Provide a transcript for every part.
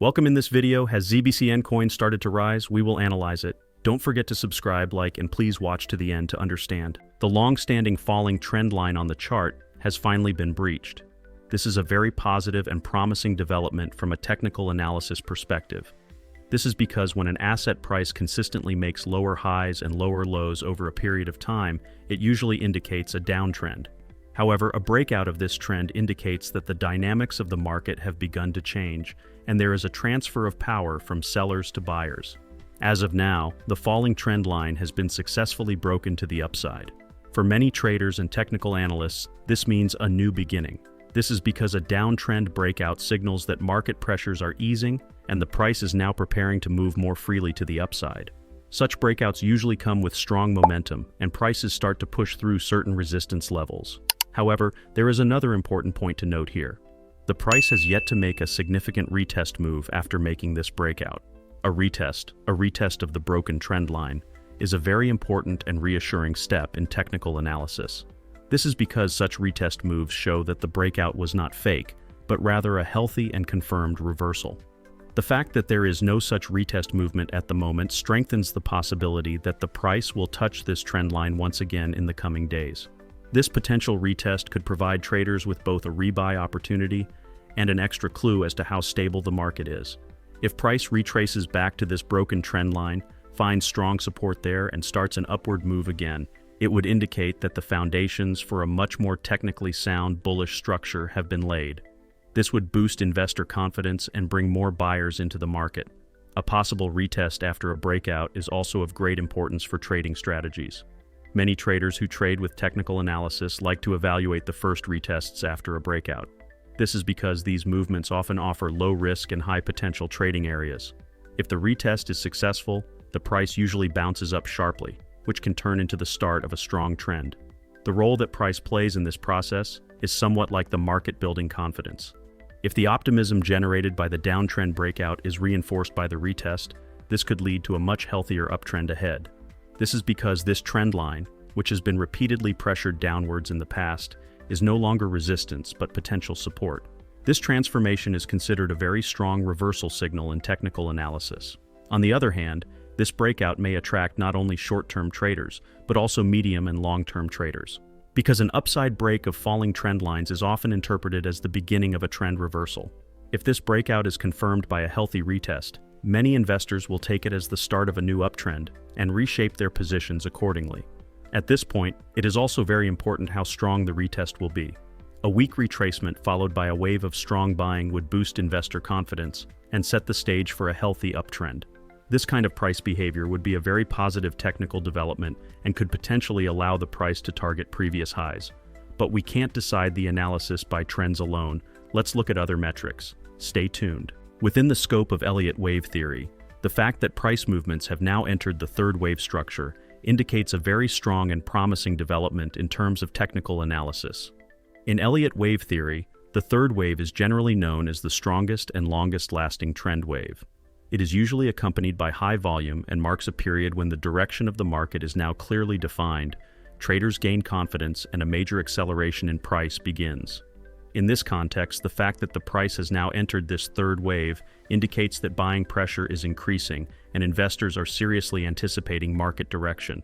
Welcome. In this video, has ZBCN coin started to rise? We will analyze it. Don't forget to subscribe, like, and please watch to the end to understand. The long-standing falling trend line on the chart has finally been breached. This is a very positive and promising development from a technical analysis perspective. This is because when an asset price consistently makes lower highs and lower lows over a period of time, it usually indicates a downtrend. However, a breakout of this trend indicates that the dynamics of the market have begun to change, and there is a transfer of power from sellers to buyers. As of now, the falling trend line has been successfully broken to the upside. For many traders and technical analysts, this means a new beginning. This is because a downtrend breakout signals that market pressures are easing and the price is now preparing to move more freely to the upside. Such breakouts usually come with strong momentum, and prices start to push through certain resistance levels. However, there is another important point to note here. The price has yet to make a significant retest move after making this breakout. A retest of the broken trend line, is a very important and reassuring step in technical analysis. This is because such retest moves show that the breakout was not fake, but rather a healthy and confirmed reversal. The fact that there is no such retest movement at the moment strengthens the possibility that the price will touch this trend line once again in the coming days. This potential retest could provide traders with both a rebuy opportunity and an extra clue as to how stable the market is. If price retraces back to this broken trend line, finds strong support there, and starts an upward move again, it would indicate that the foundations for a much more technically sound bullish structure have been laid. This would boost investor confidence and bring more buyers into the market. A possible retest after a breakout is also of great importance for trading strategies. Many traders who trade with technical analysis like to evaluate the first retests after a breakout. This is because these movements often offer low risk and high potential trading areas. If the retest is successful, the price usually bounces up sharply, which can turn into the start of a strong trend. The role that price plays in this process is somewhat like the market building confidence. If the optimism generated by the downtrend breakout is reinforced by the retest, this could lead to a much healthier uptrend ahead. This is because this trend line, which has been repeatedly pressured downwards in the past, is no longer resistance but potential support. This transformation is considered a very strong reversal signal in technical analysis. On the other hand, this breakout may attract not only short-term traders, but also medium and long-term traders. Because an upside break of falling trend lines is often interpreted as the beginning of a trend reversal. If this breakout is confirmed by a healthy retest, many investors will take it as the start of a new uptrend and reshape their positions accordingly. At this point, it is also very important how strong the retest will be. A weak retracement followed by a wave of strong buying would boost investor confidence and set the stage for a healthy uptrend. This kind of price behavior would be a very positive technical development and could potentially allow the price to target previous highs. But we can't decide the analysis by trends alone. Let's look at other metrics. Stay tuned. Within the scope of Elliott wave theory, the fact that price movements have now entered the third wave structure indicates a very strong and promising development in terms of technical analysis. In Elliott wave theory, the third wave is generally known as the strongest and longest-lasting trend wave. It is usually accompanied by high volume and marks a period when the direction of the market is now clearly defined, traders gain confidence, and a major acceleration in price begins. In this context, the fact that the price has now entered this third wave indicates that buying pressure is increasing and investors are seriously anticipating market direction.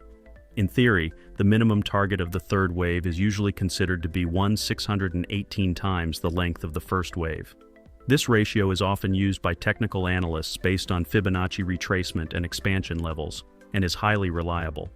In theory, the minimum target of the third wave is usually considered to be 1/618 times the length of the first wave. This ratio is often used by technical analysts based on Fibonacci retracement and expansion levels, and is highly reliable.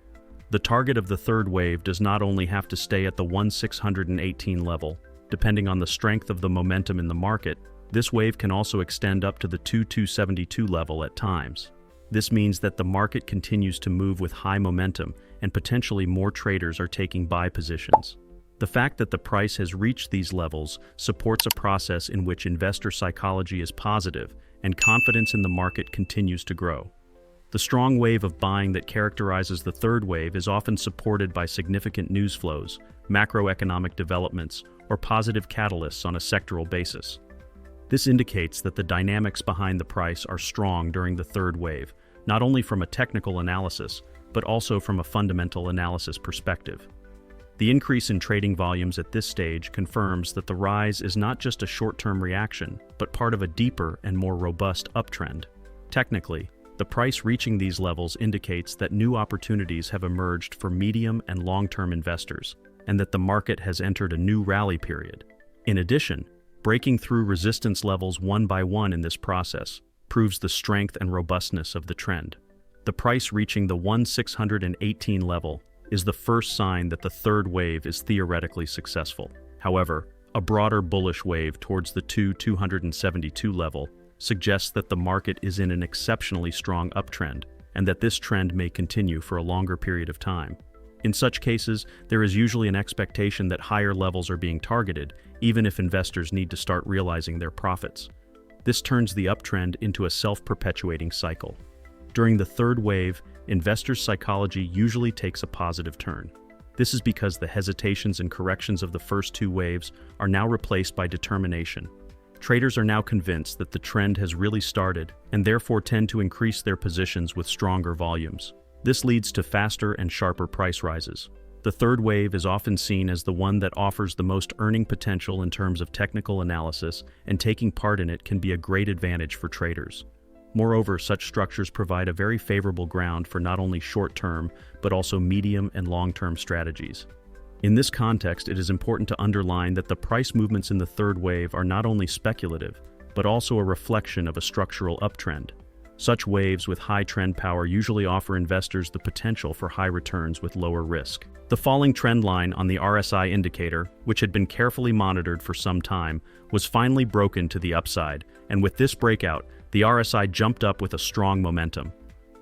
The target of the third wave does not only have to stay at the 1/618 level. Depending on the strength of the momentum in the market, this wave can also extend up to the 2,272 level at times. This means that the market continues to move with high momentum, and potentially more traders are taking buy positions. The fact that the price has reached these levels supports a process in which investor psychology is positive and confidence in the market continues to grow. The strong wave of buying that characterizes the third wave is often supported by significant news flows, macroeconomic developments, or positive catalysts on a sectoral basis. This indicates that the dynamics behind the price are strong during the third wave, not only from a technical analysis, but also from a fundamental analysis perspective. The increase in trading volumes at this stage confirms that the rise is not just a short-term reaction, but part of a deeper and more robust uptrend. Technically, the price reaching these levels indicates that new opportunities have emerged for medium and long-term investors, and that the market has entered a new rally period. In addition, breaking through resistance levels one by one in this process proves the strength and robustness of the trend. The price reaching the 1618 level is the first sign that the third wave is theoretically successful. However, a broader bullish wave towards the 272 level suggests that the market is in an exceptionally strong uptrend, and that this trend may continue for a longer period of time. In such cases, there is usually an expectation that higher levels are being targeted, even if investors need to start realizing their profits. This turns the uptrend into a self-perpetuating cycle. During the third wave, investors' psychology usually takes a positive turn. This is because the hesitations and corrections of the first two waves are now replaced by determination. Traders are now convinced that the trend has really started, and therefore tend to increase their positions with stronger volumes. This leads to faster and sharper price rises. The third wave is often seen as the one that offers the most earning potential in terms of technical analysis, and taking part in it can be a great advantage for traders. Moreover, such structures provide a very favorable ground for not only short-term, but also medium and long-term strategies. In this context, it is important to underline that the price movements in the third wave are not only speculative, but also a reflection of a structural uptrend. Such waves with high trend power usually offer investors the potential for high returns with lower risk. The falling trend line on the RSI indicator, which had been carefully monitored for some time, was finally broken to the upside, and with this breakout, the RSI jumped up with a strong momentum.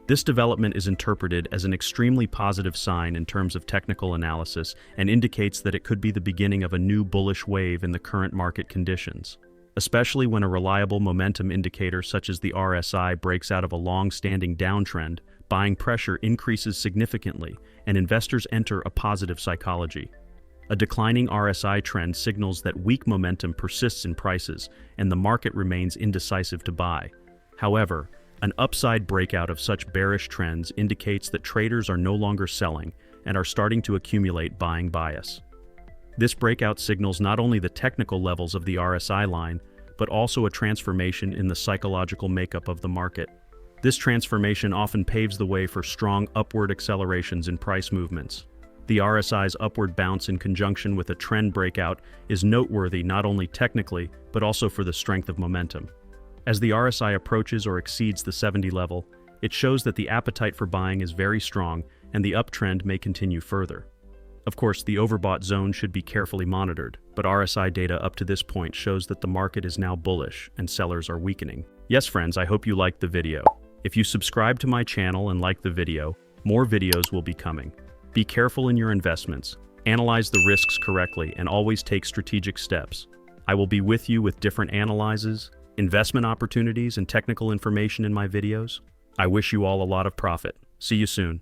This development is interpreted as an extremely positive sign in terms of technical analysis and indicates that it could be the beginning of a new bullish wave in the current market conditions. Especially when a reliable momentum indicator such as the RSI breaks out of a long-standing downtrend, buying pressure increases significantly and investors enter a positive psychology. A declining RSI trend signals that weak momentum persists in prices and the market remains indecisive to buy. However, an upside breakout of such bearish trends indicates that traders are no longer selling and are starting to accumulate buying bias. This breakout signals not only the technical levels of the RSI line, but also a transformation in the psychological makeup of the market. This transformation often paves the way for strong upward accelerations in price movements. The RSI's upward bounce in conjunction with a trend breakout is noteworthy not only technically, but also for the strength of momentum. As the RSI approaches or exceeds the 70 level, it shows that the appetite for buying is very strong and the uptrend may continue further. Of course, the overbought zone should be carefully monitored, but RSI data up to this point shows that the market is now bullish and sellers are weakening. Yes, friends, I hope you liked the video. If you subscribe to my channel and like the video, more videos will be coming. Be careful in your investments, analyze the risks correctly, and always take strategic steps. I will be with you with different analyses, investment opportunities, and technical information in my videos. I wish you all a lot of profit. See you soon.